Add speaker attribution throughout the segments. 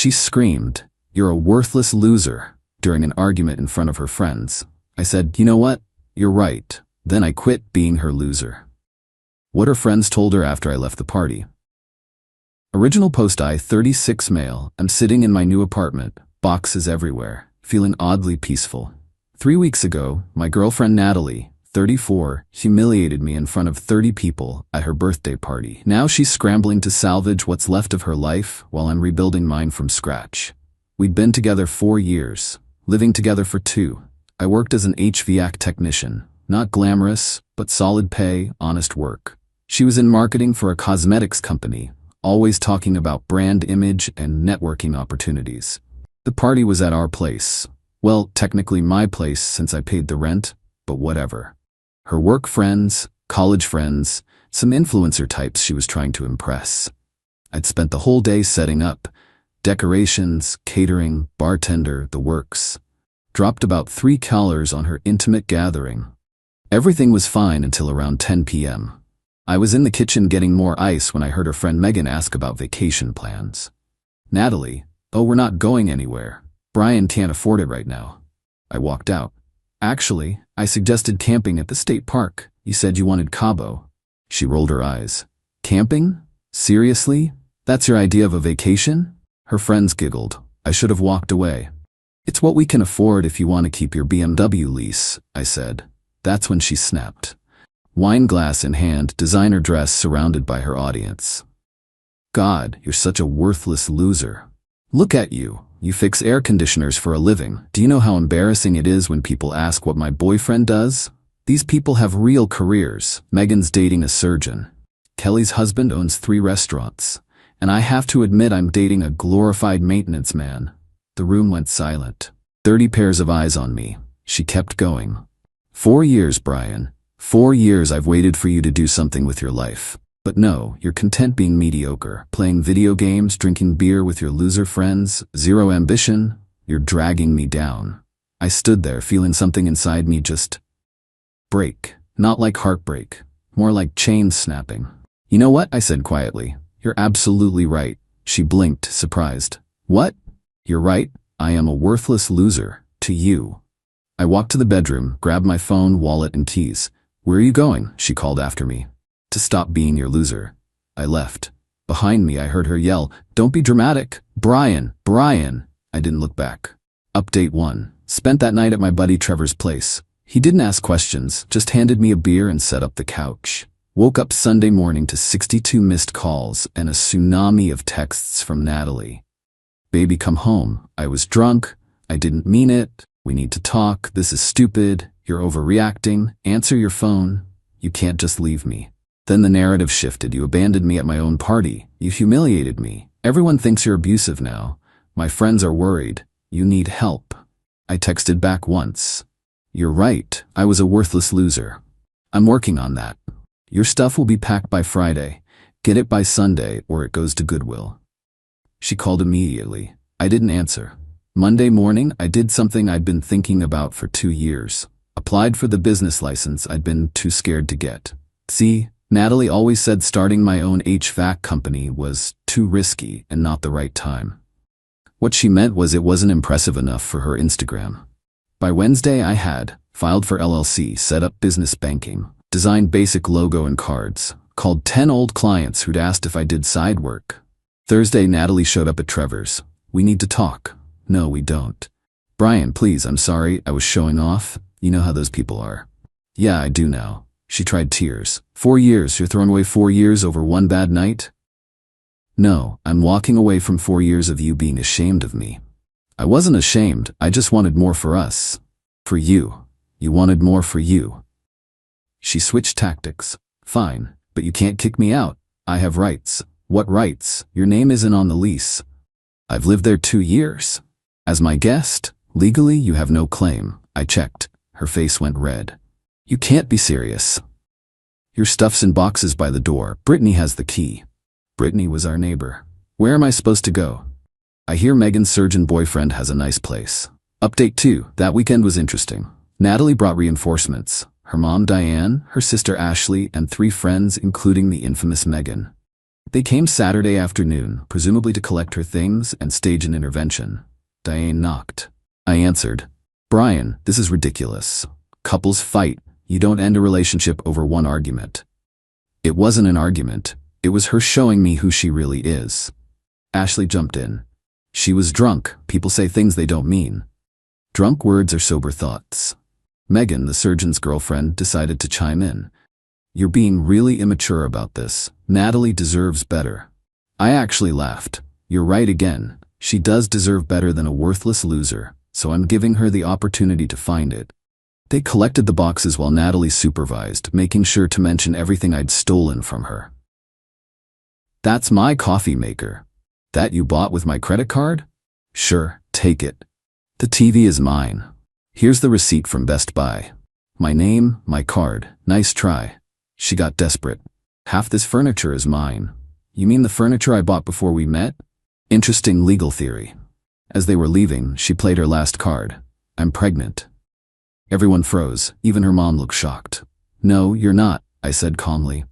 Speaker 1: She screamed, "You're a worthless loser," during an argument in front of her friends. I said, "You know what? You're right." Then I quit being her loser. What her friends told her after I left the party. Original post: I, 36 male, am sitting in my new apartment, boxes everywhere, feeling oddly peaceful. 3 weeks ago, my girlfriend Natalie, 34, humiliated me in front of 30 people at her birthday party. Now she's scrambling to salvage what's left of her life while I'm rebuilding mine from scratch. We'd been together 4 years, living together for 2. I worked as an HVAC technician, not glamorous, but solid pay, honest work. She was in marketing for a cosmetics company, always talking about brand image and networking opportunities. The party was at our place. Well, technically my place since I paid the rent, but whatever. Her work friends, college friends, some influencer types she was trying to impress. I'd spent the whole day setting up, decorations, catering, bartender, the works. Dropped about $3 on her intimate gathering. Everything was fine until around 10 p.m. I was in the kitchen getting more ice when I heard her friend Megan ask about vacation plans. "Natalie, oh, we're not going anywhere. Brian can't afford it right now." I walked out. "Actually, I suggested camping at the state park. You said you wanted Cabo." She rolled her eyes. "Camping? Seriously? That's your idea of a vacation?" Her friends giggled. I should have walked away. "It's what we can afford if you want to keep your BMW lease," I said. That's when she snapped. Wine glass in hand, designer dress surrounded by her audience. "God, you're such a worthless loser. Look at you. You fix air conditioners for a living. Do you know how embarrassing it is when people ask what my boyfriend does? These people have real careers. Megan's dating a surgeon. Kelly's husband owns 3 restaurants. And I have to admit I'm dating a glorified maintenance man." The room went silent. 30 pairs of eyes on me. She kept going. "4 years, Brian. 4 years I've waited for you to do something with your life. But no, you're content being mediocre, playing video games, drinking beer with your loser friends, zero ambition. You're dragging me down." I stood there feeling something inside me just break. Not like heartbreak, more like chains snapping. "You know what?" I said quietly. "You're absolutely right." She blinked, surprised. "What?" "You're right. I am a worthless loser. To you." I walked to the bedroom, grabbed my phone, wallet, and keys. "Where are you going?" she called after me. "To stop being your loser." I left. Behind me I heard her yell, "Don't be dramatic. Brian, Brian." I didn't look back. Update 1. Spent that night at my buddy Trevor's place. He didn't ask questions, just handed me a beer and set up the couch. Woke up Sunday morning to 62 missed calls and a tsunami of texts from Natalie. "Baby, come home. I was drunk. I didn't mean it. We need to talk. This is stupid. You're overreacting. Answer your phone. You can't just leave me." Then the narrative shifted. "You abandoned me at my own party. You humiliated me. Everyone thinks you're abusive now. My friends are worried. You need help." I texted back once. "You're right. I was a worthless loser. I'm working on that. Your stuff will be packed by Friday. Get it by Sunday or it goes to Goodwill." She called immediately. I didn't answer. Monday morning, I did something I'd been thinking about for 2 years. Applied for the business license I'd been too scared to get. See, Natalie always said starting my own HVAC company was too risky and not the right time. What she meant was it wasn't impressive enough for her Instagram. By Wednesday I had filed for LLC, set up business banking, designed basic logo and cards, called 10 old clients who'd asked if I did side work. Thursday Natalie showed up at Trevor's. "We need to talk." "No, we don't." "Brian, please, I'm sorry, I was showing off. You know how those people are." "Yeah, I do now." She tried tears. 4 years, you're throwing away 4 years over one bad night?" "No, I'm walking away from 4 years of you being ashamed of me." "I wasn't ashamed, I just wanted more for us." "For you. You wanted more for you." She switched tactics. "Fine, but you can't kick me out. I have rights." "What rights? Your name isn't on the lease." "I've lived there 2 years. As my guest, legally you have no claim." I checked. Her face went red. "You can't be serious." "Your stuff's in boxes by the door. Brittany has the key." Brittany was our neighbor. "Where am I supposed to go?" "I hear Megan's surgeon boyfriend has a nice place." Update 2. That weekend was interesting. Natalie brought reinforcements. Her mom Diane, her sister Ashley, and 3 friends including the infamous Megan. They came Saturday afternoon, presumably to collect her things and stage an intervention. Diane knocked. I answered. Brian, this is ridiculous. Couples fight. You don't end a relationship over one argument. It wasn't an argument. It was her showing me who she really is. Ashley jumped in. She was drunk. People say things they don't mean. Drunk words are sober thoughts. Megan, the surgeon's girlfriend, decided to chime in. You're being really immature about this. Natalie deserves better. I actually laughed. You're right again. She does deserve better than a worthless loser, so I'm giving her the opportunity to find it. They collected the boxes while Natalie supervised, making sure to mention everything I'd stolen from her. That's my coffee maker. That you bought with my credit card? Sure, take it. The TV is mine. Here's the receipt from Best Buy. My name, my card. Nice try. She got desperate. Half this furniture is mine. You mean the furniture I bought before we met? Interesting legal theory. As they were leaving, she played her last card. I'm pregnant. Everyone froze. Even her mom looked shocked. No, you're not, I said calmly.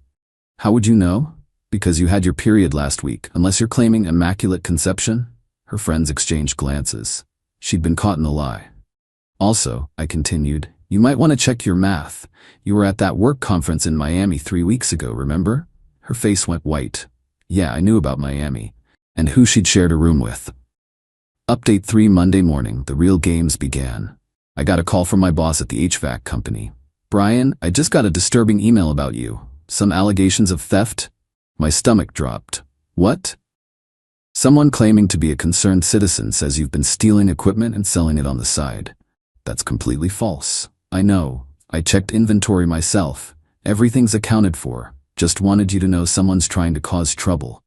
Speaker 1: How would you know? Because you had your period last week, unless you're claiming immaculate conception? Her friends exchanged glances. She'd been caught in the lie. Also, I continued, you might want to check your math. You were at that work conference in Miami 3 weeks ago, remember? Her face went white. Yeah, I knew about Miami. And who she'd shared a room with. Update 3 Monday morning, the real games began. I got a call from my boss at the HVAC company. Brian, I just got a disturbing email about you. Some allegations of theft? My stomach dropped. What? Someone claiming to be a concerned citizen says you've been stealing equipment and selling it on the side. That's completely false. I know. I checked inventory myself. Everything's accounted for. Just wanted you to know someone's trying to cause trouble.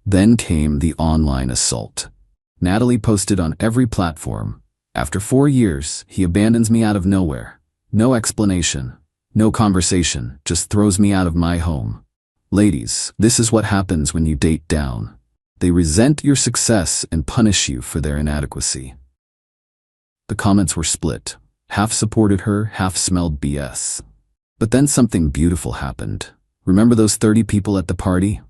Speaker 1: Then came the online assault. Natalie posted on every platform. After 4 years, he abandons me out of nowhere. No explanation. No conversation. Just throws me out of my home. Ladies, this is what happens when you date down. They resent your success and punish you for their inadequacy. The comments were split. Half supported her, half smelled BS. But then something beautiful happened. Remember those 30 people at the party?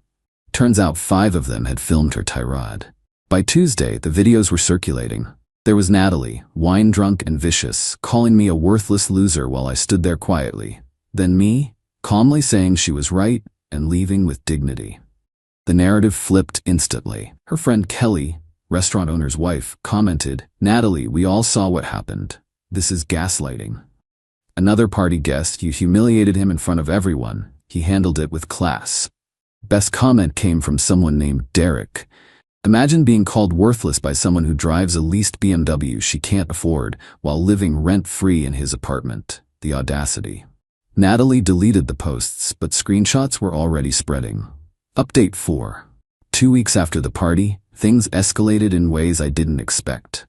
Speaker 1: Turns out 5 of them had filmed her tirade. By Tuesday, the videos were circulating. There was Natalie, wine-drunk and vicious, calling me a worthless loser while I stood there quietly. Then me, calmly saying she was right and leaving with dignity. The narrative flipped instantly. Her friend Kelly, restaurant owner's wife, commented, Natalie, we all saw what happened. This is gaslighting. Another party guest, you humiliated him in front of everyone. He handled it with class. Best comment came from someone named Derek. Imagine being called worthless by someone who drives a leased BMW she can't afford while living rent-free in his apartment. The audacity. Natalie deleted the posts, but screenshots were already spreading. Update 4. 2 weeks after the party, things escalated in ways I didn't expect.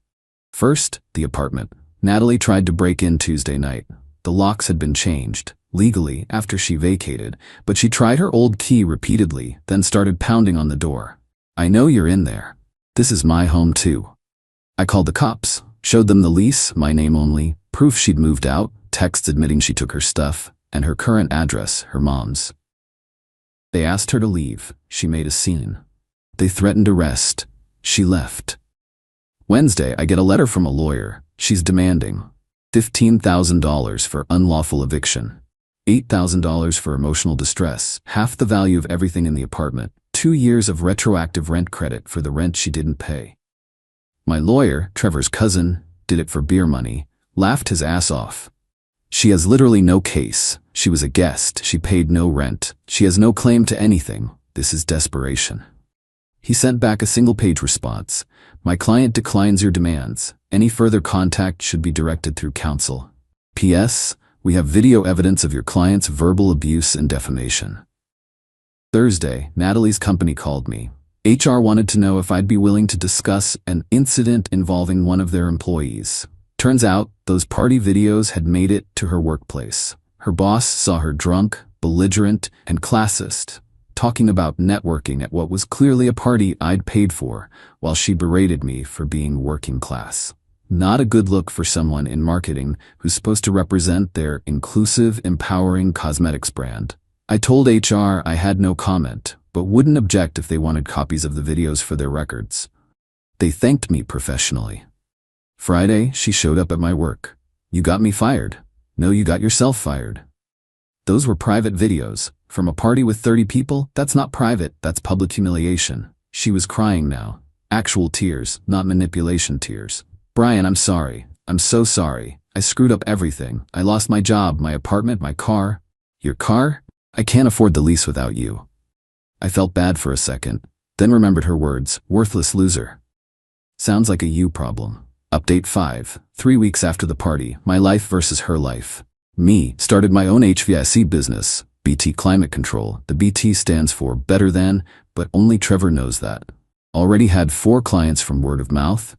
Speaker 1: First, the apartment. Natalie tried to break in Tuesday night. The locks had been changed, legally, after she vacated, but she tried her old key repeatedly, then started pounding on the door. I know you're in there. This is my home too. I called the cops, showed them the lease, my name only, proof she'd moved out, texts admitting she took her stuff, and her current address, her mom's. They asked her to leave. She made a scene. They threatened arrest. She left. Wednesday, I get a letter from a lawyer. She's demanding $15,000 for unlawful eviction, $8,000 for emotional distress, half the value of everything in the apartment, 2 years of retroactive rent credit for the rent she didn't pay. My lawyer, Trevor's cousin, did it for beer money, laughed his ass off. She has literally no case. She was a guest. She paid no rent. She has no claim to anything. This is desperation. He sent back a single-page response. My client declines your demands. Any further contact should be directed through counsel. P.S. We have video evidence of your client's verbal abuse and defamation. Thursday, Natalie's company called me. HR wanted to know if I'd be willing to discuss an incident involving one of their employees. Turns out, those party videos had made it to her workplace. Her boss saw her drunk, belligerent, and classist, talking about networking at what was clearly a party I'd paid for, while she berated me for being working class. Not a good look for someone in marketing who's supposed to represent their inclusive, empowering cosmetics brand. I told HR I had no comment, but wouldn't object if they wanted copies of the videos for their records. They thanked me professionally. Friday, she showed up at my work. "You got me fired." "No, you got yourself fired." Those were private videos. From a party with 30 people, that's not private, that's public humiliation. She was crying now. Actual tears, not manipulation tears. "Brian, I'm sorry. I'm so sorry. I screwed up everything. I lost my job, my apartment, my car." "Your car? I can't afford the lease without you." I felt bad for a second, then remembered her words, "Worthless loser." Sounds like a you problem. Update 5. 3 weeks after the party, my life versus her life. Me, started my own HVAC business, BT Climate Control. The BT stands for better than, but only Trevor knows that. Already had 4 clients from word of mouth.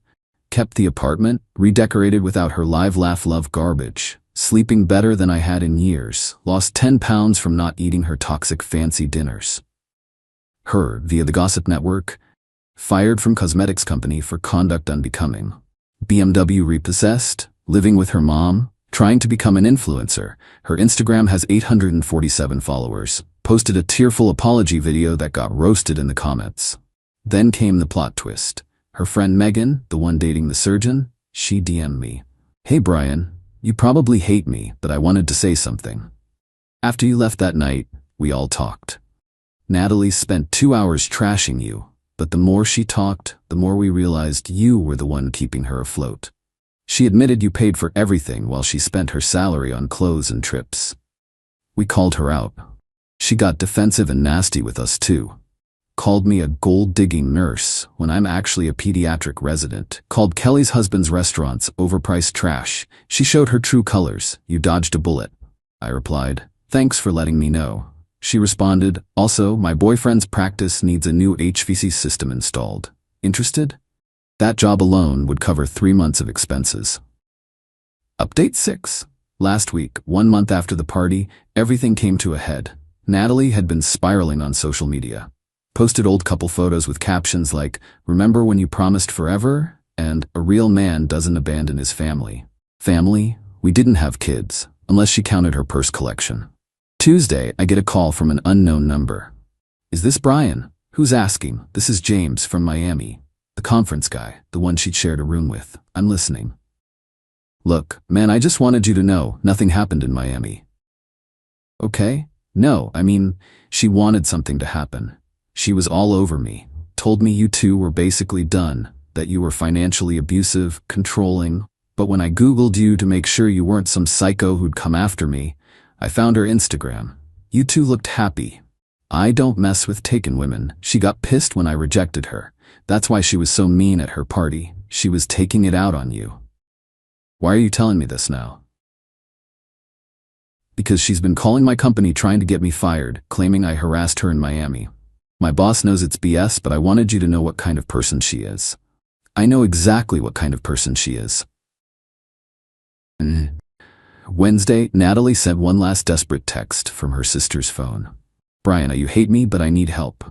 Speaker 1: Kept the apartment, redecorated without her live laugh love garbage. Sleeping better than I had in years. Lost 10 pounds from not eating her toxic fancy dinners. Her, via the gossip network. Fired from cosmetics company for conduct unbecoming. BMW repossessed. Living with her mom. Trying to become an influencer. Her Instagram has 847 followers. Posted a tearful apology video that got roasted in the comments. Then came the plot twist. Her friend Megan, the one dating the surgeon, she DM'd me. "Hey Brian, you probably hate me, but I wanted to say something. After you left that night, we all talked. Natalie spent 2 hours trashing you, but the more she talked, the more we realized you were the one keeping her afloat. She admitted you paid for everything while she spent her salary on clothes and trips. We called her out. She got defensive and nasty with us too. Called me a gold-digging nurse when I'm actually a pediatric resident. Called Kelly's husband's restaurants overpriced trash. She showed her true colors. You dodged a bullet." I replied, "Thanks for letting me know." She responded, "Also, my boyfriend's practice needs a new HVAC system installed. Interested?" That job alone would cover 3 months of expenses. Update 6. Last week, 1 month after the party, everything came to a head. Natalie had been spiraling on social media. Posted old couple photos with captions like, "Remember when you promised forever?" and "A real man doesn't abandon his family." Family? We didn't have kids, unless she counted her purse collection. Tuesday, I get a call from an unknown number. "Is this Brian?" "Who's asking?" "This is James from Miami. The conference guy, the one she'd shared a room with. I'm listening." "Look, man, I just wanted you to know, nothing happened in Miami." "Okay? No, I mean, she wanted something to happen. She was all over me. Told me you two were basically done, that you were financially abusive, controlling. But when I Googled you to make sure you weren't some psycho who'd come after me, I found her Instagram. You two looked happy. I don't mess with taken women." She got pissed when I rejected her. That's why she was so mean at her party. She was taking it out on you. "Why are you telling me this now?" "Because she's been calling my company trying to get me fired, claiming I harassed her in Miami. My boss knows it's BS, but I wanted you to know what kind of person she is." "I know exactly what kind of person she is." Wednesday, Natalie sent one last desperate text from her sister's phone. "Brian, you hate me, but I need help.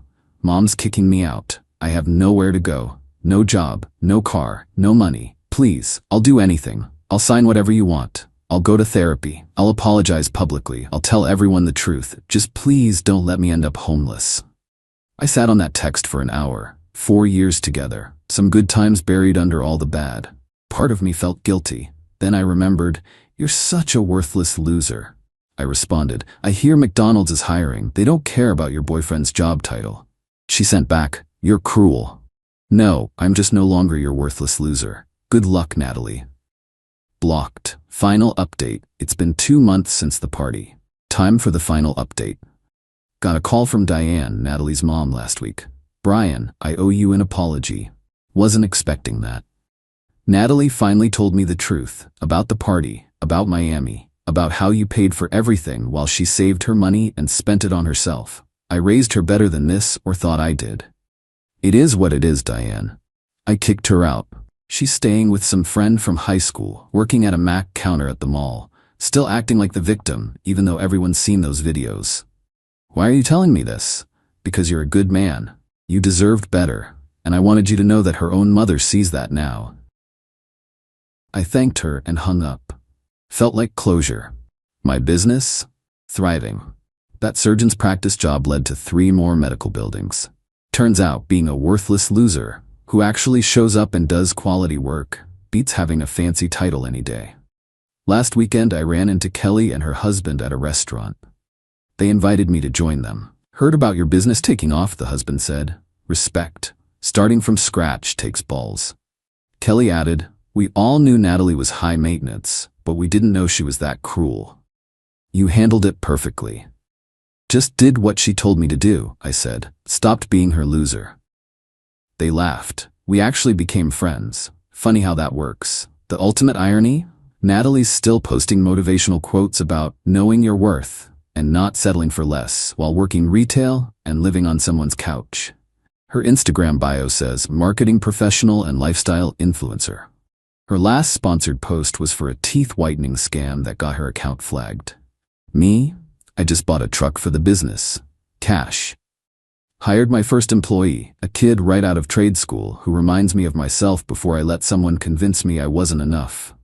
Speaker 1: Mom's kicking me out. I have nowhere to go. No job, no car, no money. Please, I'll do anything. I'll sign whatever you want. I'll go to therapy. I'll apologize publicly. I'll tell everyone the truth. Just please don't let me end up homeless." I sat on that text for an hour. 4 years together. Some good times buried under all the bad. Part of me felt guilty. Then I remembered, "You're such a worthless loser." I responded, "I hear McDonald's is hiring. They don't care about your boyfriend's job title." She sent back, "You're cruel." "No, I'm just no longer your worthless loser. Good luck, Natalie." Blocked. Final update. It's been 2 months since the party. Time for the final update. Got a call from Diane, Natalie's mom, last week. "Brian, I owe you an apology. Wasn't expecting that." Natalie finally told me the truth about the party, about Miami, about how you paid for everything while she saved her money and spent it on herself. I raised her better than this, or thought I did. It is what it is, Diane. I kicked her out. She's staying with some friend from high school, working at a Mac counter at the mall, still acting like the victim, even though everyone's seen those videos. Why are you telling me this? Because you're a good man. You deserved better, and I wanted you to know that her own mother sees that now. I thanked her and hung up. Felt like closure. My business? Thriving. That surgeon's practice job led to 3 more medical buildings. Turns out being a worthless loser who actually shows up and does quality work beats having a fancy title any day. Last weekend, I ran into Kelly and her husband at a restaurant. They invited me to join them. Heard about your business taking off, the husband said. Respect. Starting from scratch takes balls. Kelly added, we all knew Natalie was high maintenance, but we didn't know she was that cruel. You handled it perfectly. Just did what she told me to do, I said. Stopped being her loser. They laughed. We actually became friends. Funny how that works. The ultimate irony? Natalie's still posting motivational quotes about knowing your worth and not settling for less while working retail and living on someone's couch. Her Instagram bio says marketing professional and lifestyle influencer. Her last sponsored post was for a teeth whitening scam that got her account flagged. Me? I just bought a truck for the business. Cash. Hired my first employee, a kid right out of trade school who reminds me of myself before I let someone convince me I wasn't enough.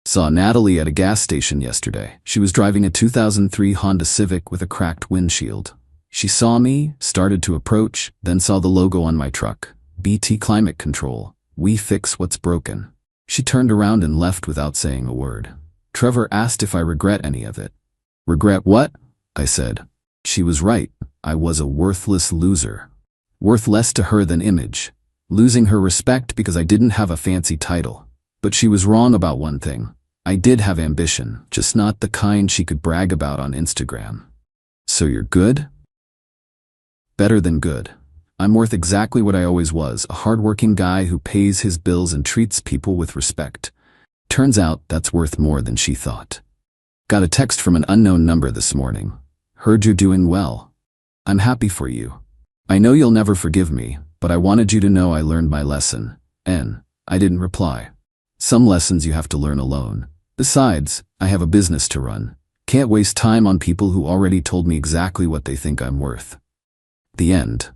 Speaker 1: Saw Natalie at a gas station yesterday. She was driving a 2003 Honda Civic with a cracked windshield. She saw me, started to approach, then saw the logo on my truck. BT Climate Control. We fix what's broken. She turned around and left without saying a word. Trevor asked if I regret any of it. Regret what? I said. She was right. I was a worthless loser. Worth less to her than image. Losing her respect because I didn't have a fancy title. But she was wrong about one thing. I did have ambition, just not the kind she could brag about on Instagram. So you're good? Better than good. I'm worth exactly what I always was, a hardworking guy who pays his bills and treats people with respect. Turns out that's worth more than she thought. Got a text from an unknown number this morning. Heard you're doing well. I'm happy for you. I know you'll never forgive me, but I wanted you to know I learned my lesson. N. I didn't reply. Some lessons you have to learn alone. Besides, I have a business to run. Can't waste time on people who already told me exactly what they think I'm worth. The end.